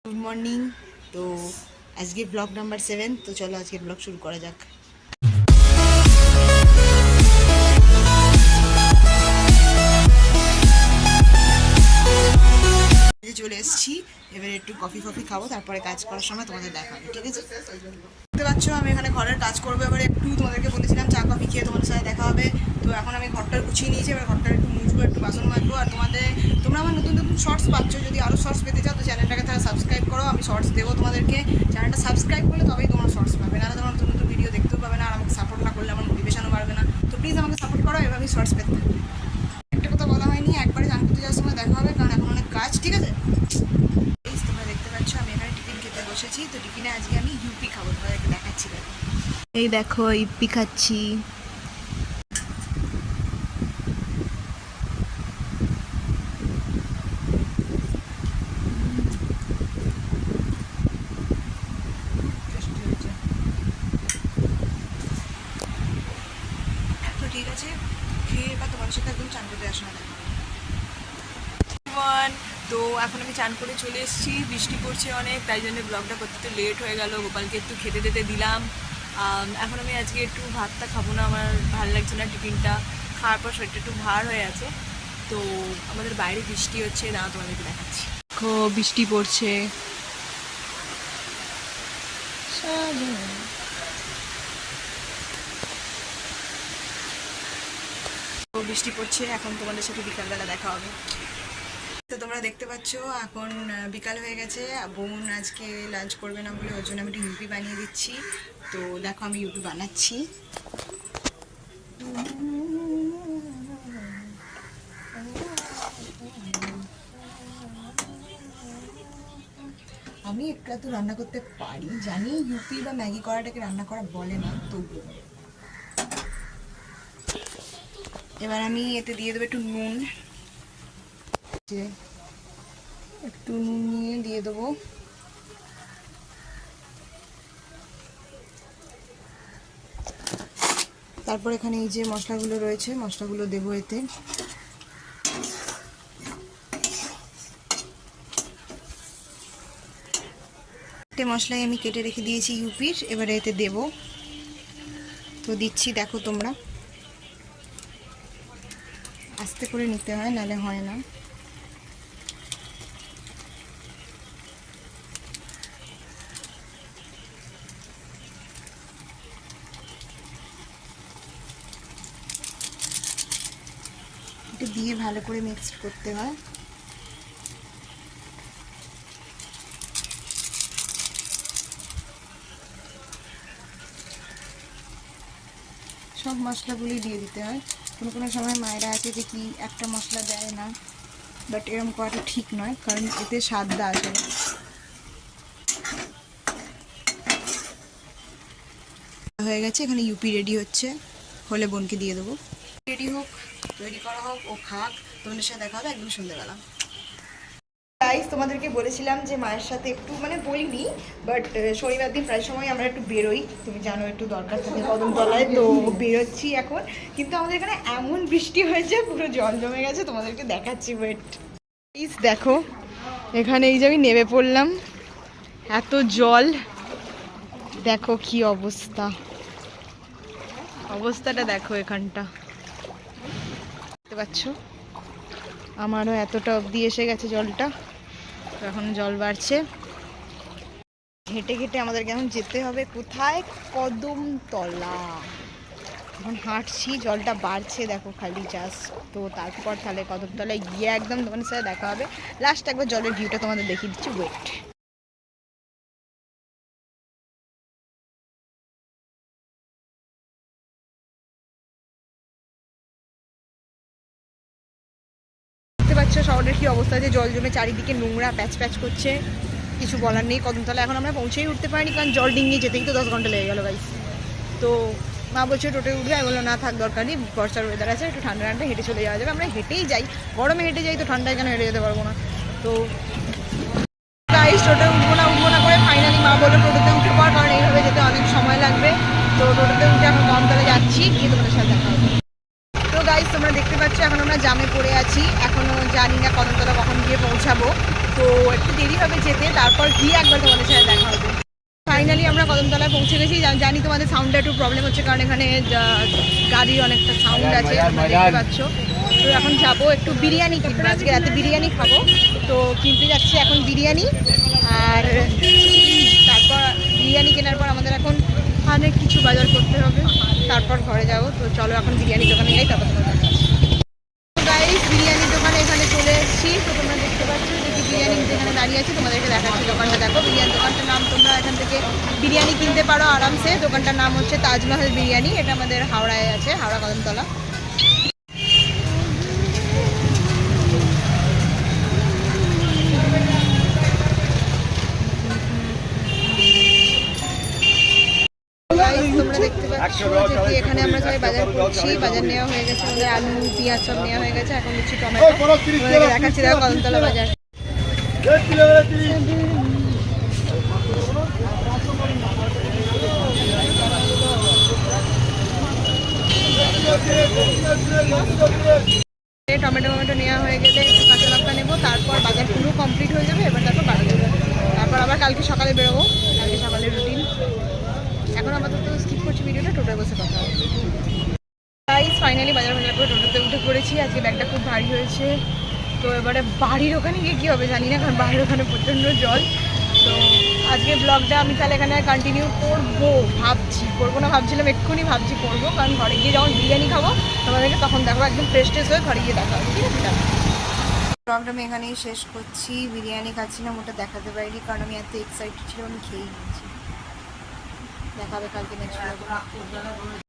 Good morning. তো আজকে blog number 7। তো চলো আজকে ব্লগ শুরু করা যাক। চলে এসেছি, এবারে একটু কফি খাবো, তারপরে কাজ করার সময় তোমাদের দেখা হবে, ঠিক আছে? দেখতে পাচ্ছ আমি এখানে ঘরের কাজ করবো। এবারে একটু তোমাদেরকে বলেছিলাম চা কফি খেয়ে তোমাদের সাথে দেখা হবে। তো এখন আমি ঘরটা গুছিয়ে নিয়েছি, এবার ঘরটা একটু মুছবো, একটু বাসন মাজবো। আর তোমরা আমার নতুন শর্টস পাচ্ছ, যদি আরও শর্টস পেতে চাও তো চ্যানেলটাকে তারা সাবস্ক্রাইব করো। আমি শর্টস দেবো তোমাদেরকে, চ্যানেলটা সাবস্ক্রাইব করলে তবেই তোমরা শর্টস পাবে, নাহলে তোমরা নতুন ভিডিও দেখতেও পাবে না। আর আমাকে সাপোর্ট না করলে আমার মোটিভেশনও বাড়বে না। তো প্লিজ আমাকে সাপোর্ট করো, এভাবেই শর্টস পেতে থাকবে। একটা কথা বলা হয়নি, একবারে চান করতে যাওয়ার সময় দেখা হবে, কারণ এখন অনেক কাজ, ঠিক আছে? তোমরা দেখতে পাচ্ছ আমি এখানে টিফিন খেতে বসেছি। তো টিফিনে আজকে আমি ইউপি খাবো, তোমাদেরকে দেখাচ্ছি। দেখো, এই দেখো ইউপি খাচ্ছি। তো ঠিক আছে, খেয়ে বা তোমার সাথে একদম চান করতে আসা দেখা হবে। তো এখন আমি চান করে চলে এসেছি, বৃষ্টি পড়ছে অনেক, তাই জন্য ব্লগটা করতে একটু লেট হয়ে গেল। গোপালকে একটু খেতে দিতে দিলাম। এখন আমি আজকে একটু ভাতটা খাবো না, আমার ভালো লাগছে না। টিফিনটা খাওয়ার পর শরীরটা একটু ভার হয়ে আছে। তো আমাদের বাইরে বৃষ্টি হচ্ছে, দাঁড়া তোমাদেরকে দেখাচ্ছি। দেখো বৃষ্টি পড়ছে। তো বৃষ্টি পড়ছে, এখন তোমাদের সাথে বিকালবেলা দেখা হবে। তো তোমরা দেখতে পাচ্ছ এখন বিকাল হয়ে গেছে। বোন আজকে লাঞ্চ করবে না বলে ওর জন্য আমি একটু ইউপি বানিয়ে দিচ্ছি। তো দেখো আমি ইউপি বানাচ্ছি। আমি একটু এত রান্না করতে পারি, জানি ইউপি বা ম্যাগি করাটাকে রান্না করা বলে না, তবু এবার আমি এতে দিয়ে দেবো একটু নুন। একটু নুন নিয়ে দিয়ে দেবো। তারপর এখানে এই যে মশলাগুলো রয়েছে, মশলাগুলো দেবো এতে। মশলাই আমি কেটে রেখে দিয়েছি ইউপির, এবারে এতে দেব। তো দিচ্ছি, দেখো তোমরা আস্তে করে নিতে হয়, নালে হয় না। এটা দিয়ে ভালো করে মিক্সড করতে হয়। সব মশলাগুলি দিয়ে দিতে হয়। কোনো কোনো সময় মায়েরা আছে যে কি একটা মশলা দেয় না, বাট এরকম করাটা ঠিক নয়, কারণ এতে স্বাদটা আসে। হয়ে গেছে, এখানে ইউপি রেডি হচ্ছে, হলে বোনকে দিয়ে দেবো। রেডি হোক, তৈরি করা হোক, ও খাক, তোমাদের সাথে দেখা হবে একদম সন্ধ্যেবেলা। গাইস, তোমাদেরকে বলেছিলাম যে মায়ের সাথে একটু, মানে বলিনি, বাট শনিবার দিন প্রায় সময় আমরা একটু বেরোই, তুমি জানো একটু দরকার থাকে কদমতলায়, তো বেরোচ্ছি এখন। কিন্তু আমাদের এখানে এমন বৃষ্টি হয়েছে, পুরো জল জমে গেছে, তোমাদেরকে দেখাচ্ছি, ওয়েট। প্লিজ দেখো, এখানে এই যে আমি নেমে পড়লাম, এত জল, দেখো কি অবস্থা, অবস্থাটা দেখো এখানটা, দেখতে পাচ্ছ? আমারও এতটা অবধি এসে গেছে জলটা, এখন জল বাড়ছে। হেঁটে হেঁটে আমাদেরকে এখন যেতে হবে কোথায়? কদমতলা। এখন হাঁটছি, জলটা বাড়ছে দেখো খালি জাস্ট। তো তারপর তাহলে কদমতলায় গিয়ে একদম তোমাদের সাথে দেখা হবে। লাস্ট একবার জলের ভিউটা তোমাদের দেখিয়ে দিচ্ছি, ওয়েট। দেখতে পাচ্ছ শহরের কি অবস্থা, যে জল জমে চারিদিকে নোংরা প্যাচ প্যাচ করছে, কিছু বলার নেই। কদমতলা এখন আমরা পৌঁছেই উঠতে পারিনি, কারণ জল ডিঙিয়ে যেতেই তো 10 ঘন্টা লেগে গেল গাইস। তো মা বলছে টোটে উঠবে, আমি বললো না থাক, দরকার নেই, বর্ষার ওয়েদার আছে, একটু ঠান্ডা ঠান্ডা হেঁটে চলে যাওয়া যাবে। আমরা হেঁটেই যাই, গরমে হেঁটে যাই, তো ঠান্ডায় কেন হেঁটে যেতে পারবো না? তো গাইস টোটোতে উঠবো না করে ফাইনালি মা বললো টোটোতে উঠে পড়, কারণ এইভাবে যেতে অনেক সময় লাগবে। তো টোটোতে উঠে এখন কদমতলা যাচ্ছি, গিয়ে তোমাদের সাথে দেখা হবে। তো গাইস তোমরা দেখতে পাচ্ছ এখন আমরা জামে পড়ে আছি, এখনও জানি না কদমতলা কখন গিয়ে পৌঁছাবো। তো একটু দেরি হবে যেতে, তারপর গিয়ে একবার তোমাদের সাথে দেখা হবে। ফাইনালি আমরা কদমতলায় পৌঁছে গেছি। জানি তোমাদের সাউন্ডটা একটু প্রবলেম হচ্ছে, কারণ এখানে গাড়ির অনেকটা সাউন্ড আছে, তোমরা দেখতে পাচ্ছ। তো এখন যাবো একটু বিরিয়ানি কিনবো, আজকে রাতে বিরিয়ানি খাবো। তো কিনতে যাচ্ছি এখন বিরিয়ানি, আর তারপর বিরিয়ানি কেনার পর আমাদের এখন অনেক কিছু বাজার করতে হবে, তারপর ঘরে যাবো। তো চলো এখন বিরিয়ানি দোকানে যাই, তারপর তোমাদের গাইস বিরিয়ানির দোকানে এখানে চলে এসেছি। তো তোমরা দেখতে পাচ্ছ যে বিরিয়ানি যেখানে দাঁড়িয়ে আছে, তোমাদেরকে দেখাচ্ছি দোকানটা। দেখো বিরিয়ানি দোকানটার নাম, তোমরা এখান থেকে বিরিয়ানি কিনতে পারো আরামসে। দোকানটার নাম হচ্ছে তাজমহল বিরিয়ানি, এটা আমাদের হাওড়ায় আছে, হাওড়া কদমতলা। তোমরা দেখতে পাচ্ছ যে কি এখানে আমরা সবাই বাজার করছি। বাজার নেওয়া হয়ে গেছে, আমাদের আলু পেঁয়াজ সব নেওয়া হয়ে গেছে। এখন নিচ্ছি টমেটো, তোমাদেরকে দেখাচ্ছি। দেখো কদমতলা বাজার। টমেটো নেওয়া হয়ে গেলে একটু কাঁচা লঙ্কা নেবো, তারপর বাজার পুরো কমপ্লিট হয়ে যাবে। এবার তারপর বাড়ি যাবে, তারপর আবার কালকে সকালে বেরোবো, কালকে সকালের রুটিন। এখন আপাতত স্কিপ করছি ভিডিওটা, টোটোয় বসে কথা হবে। গাইস ফাইনালি বাজার করে টোটোতে উঠে পড়েছি। আজকে ব্যাগটা খুব ভারী হয়েছে। তো এবারে বাড়ির ওখানে গিয়ে কী হবে জানি না, কারণ বাড়ির ওখানে প্রচণ্ড জল। তো আজকে ব্লগটা আমি তাহলে এখানে কন্টিনিউ করবো, করবো না ভাবছিলাম, এক্ষুনি ভাবছি করবো, কারণ ঘরে গিয়ে যখন বিরিয়ানি খাবো তোমাদেরকে তখন দেখো একদম ফ্রেশ হয়ে ঘরে গিয়ে দেখা হবে, ঠিক আছে? ব্লগটা আমি এখানেই শেষ করছি। বিরিয়ানি খাচ্ছিলাম, ওটা দেখাতে পারিনি কারণ আমি এত এক্সাইটেড ছিলাম, আমি খেয়েই নিয়েছি। দেখা হবে কালকে নেক্সট ব্লগে।